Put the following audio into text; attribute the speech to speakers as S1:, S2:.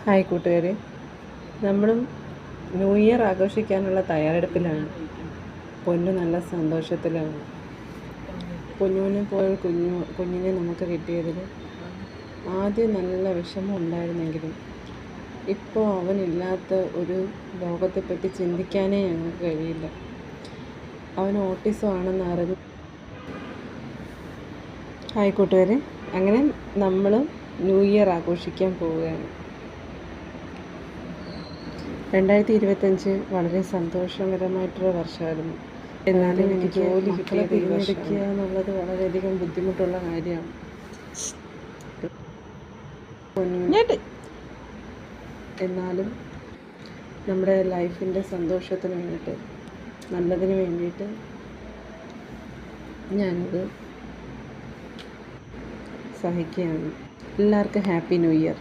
S1: Hi കൂട്ടുകാരെ, നമ്മളും new year ആഘോഷിക്കാനുള്ള തയ്യാറെടുപ്പിലാണ്. പൊന്നു നല്ല സന്തോഷത്തിലാണ്. പൊന്നുവിനെ പോലെ കുഞ്ഞിനെ നമുക്ക് കിട്ടിയതിൽ ആദ്യം നല്ല വിഷമം ഉണ്ടായിരുന്നെങ്കിലും ഇപ്പോൾ അവനില്ലാത്ത ഒരു ലോകത്തെപ്പറ്റി ചിന്തിക്കാനേ ഞങ്ങൾക്ക് കഴിയില്ല. അവൻ ഓട്ടിസം ആണെന്ന് അറിഞ്ഞു. ഹായ് കൂട്ടുകാരെ, അങ്ങനെ നമ്മൾ ന്യൂ ഇയർ ആഘോഷിക്കാൻ പോവുകയാണ്. 2025 വളരെ സന്തോഷകരമായിട്ടൊരു വർഷമായിരുന്നു. എന്നാലും എനിക്ക് ജോലി തിരഞ്ഞെടുക്കുക എന്നുള്ളത് വളരെയധികം ബുദ്ധിമുട്ടുള്ള കാര്യമാണ്. എന്നാലും നമ്മുടെ ലൈഫിൻ്റെ സന്തോഷത്തിന് വേണ്ടിയിട്ട്, നല്ലതിന് വേണ്ടിയിട്ട് ഞാനത് സഹിക്കുകയാണ്. എല്ലാവർക്കും ഹാപ്പി ന്യൂ ഇയർ.